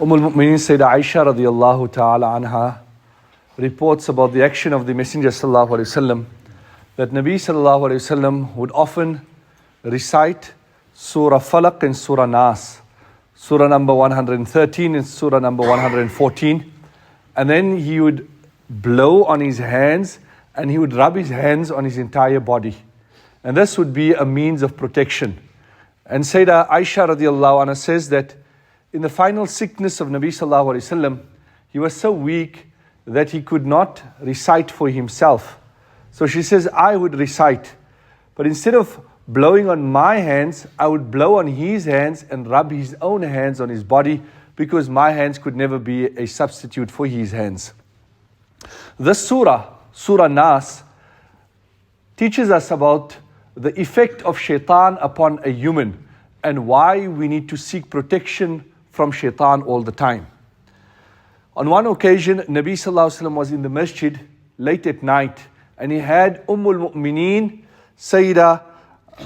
al-Mu'mineen Sayyidah Aisha radiallahu ta'ala anha reports about the action of the Messenger sallallahu alayhi wasallam, that Nabi sallallahu alayhi wasallam would often recite Surah Falaq and Surah Naas, Surah number 113 and Surah number 114, and then he would blow on his hands and he would rub his hands on his entire body, and this would be a means of protection. And Sayyidah Aisha radiallahu anha says that in the final sickness of Nabi sallallahu alayhi wasallam, he was so weak that he could not recite for himself. So she says, I would recite, but instead of blowing on my hands, I would blow on his hands and rub his own hands on his body, because my hands could never be a substitute for his hands. This surah, Surah Naas, teaches us about the effect of shaitan upon a human and why we need to seek protection from shaitan all the time. On one occasion, Nabi sallallahu alaihi wasallam was in the masjid late at night, and he had al-Mu'mineen Sayyidah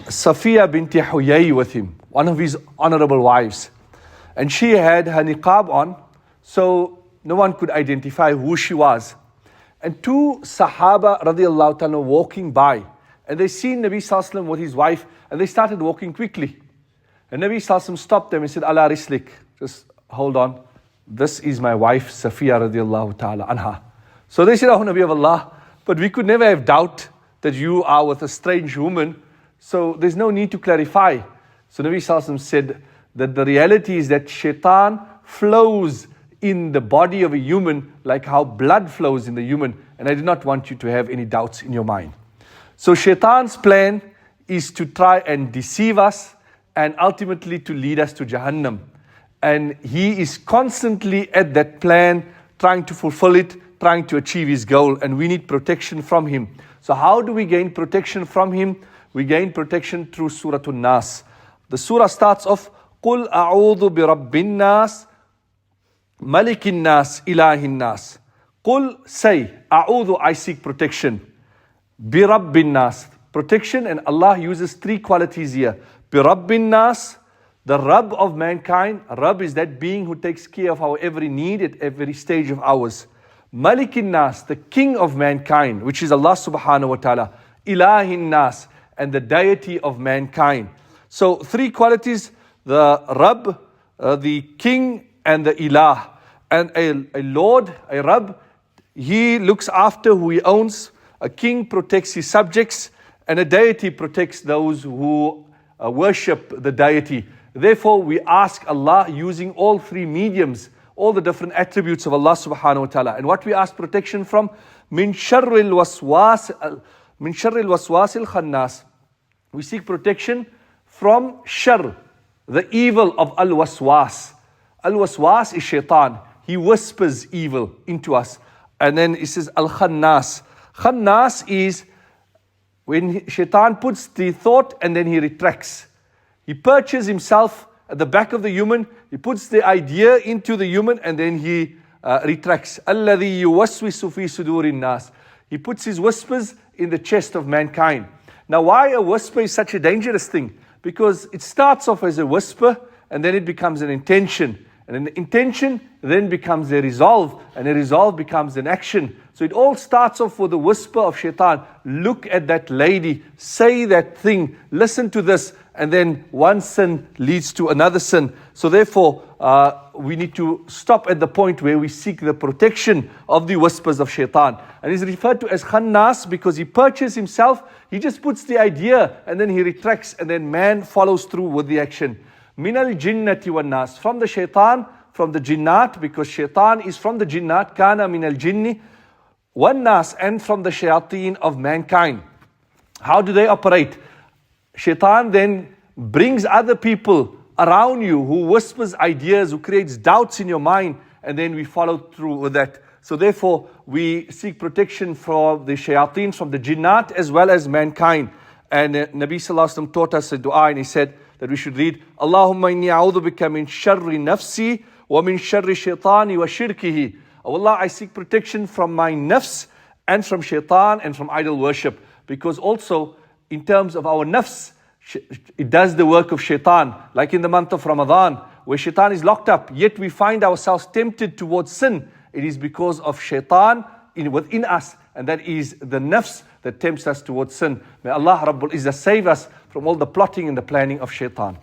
Safiya binti Huyay with him, one of his honorable wives. And she had her niqab on, so no one could identify who she was. And two Sahaba radiallahu ta'ala walking by, and they seen Nabi sallallahu alaihi wasallam with his wife, and they started walking quickly. And Nabi sallallahu alaihi wasallam stopped them and said, Ala rislik, just hold on. This is my wife, Safiya radiallahu ta'ala anha. So they said, Oh Nabi of Allah, but we could never have doubt that you are with a strange woman, so there's no need to clarify. So Nabi sallallahu alaihi wasallam said that the reality is that shaitan flows in the body of a human like how blood flows in the human, and I did not want you to have any doubts in your mind. So shaitan's plan is to try and deceive us and ultimately to lead us to Jahannam. And he is constantly at that plan, trying to fulfill it, trying to achieve his goal, and we need protection from him. So how do we gain protection from him? We gain protection through Surah Naas. The surah starts off, قُلْ أَعُوذُ بِرَبِّ النَّاسِ مَلِكِ النَّاسِ إِلَهِ النَّاسِ. قُلْ, say, أَعُوذُ, I seek protection. بِرَبِّ النَّاسِ, protection, and Allah uses three qualities here. بِرَبِّ النَّاسِ, the Rabb of mankind. Rabb is that being who takes care of our every need at every stage of ours. Malikin Nas, the King of mankind, which is Allah subhanahu wa ta'ala. Ilahin Nas, and the deity of mankind. So three qualities, the Rabb, the King, and the Ilah. And a Lord, a Rabb, he looks after who he owns. A king protects his subjects, and a deity protects those who worship the deity. Therefore, we ask Allah using all three mediums, all the different attributes of Allah subhanahu wa ta'ala. And what we ask protection from, min sharril waswasil khannas. We seek protection from shar, the evil of al-waswas. Al-waswas is shaitan. He whispers evil into us. And then it says al-khannas. Khannas is when shaitan puts the thought and then he retracts. He perches himself at the back of the human, he puts the idea into the human, and then he retracts. الَّذِي يُوَسْوِسُ فِي صُدُورِ النَّاسِ. He puts his whispers in the chest of mankind. Now why a whisper is such a dangerous thing? Because it starts off as a whisper, and then it becomes an intention. And an intention then becomes a resolve, and a resolve becomes an action. So it all starts off with a whisper of shaitan. Look at that lady, say that thing, listen to this, and then one sin leads to another sin. So therefore, we need to stop at the point where we seek the protection of the whispers of shaitan. And he's referred to as khannas because he perches himself, he just puts the idea, and then he retracts, and then man follows through with the action. Minal jinnati wan nas, from the shaitan, from the jinnat, because shaitan is from the jinnat, kana minal jinni wan nas, and from the shayateen of mankind. How do they operate? Shaitan then brings other people around you who whispers ideas, who creates doubts in your mind, and then we follow through with that. So therefore, we seek protection from the shayateen, from the jinnat, as well as mankind. And Nabi sallallahu alaihi wasallam taught us a dua, and he said that we should read, Allahumma inni a'udhu bika min sharri nafsi wa min sharri shaitani wa shirkihi. Oh Allah, I seek protection from my nafs and from shaitan and from idol worship. Because also, in terms of our nafs, it does the work of shaitan. Like in the month of Ramadan, where shaitan is locked up, yet we find ourselves tempted towards sin, it is because of shaitan within us, and that is the nafs that tempts us towards sin. May Allah Rabbul Izzah save us from all the plotting and the planning of shaitan.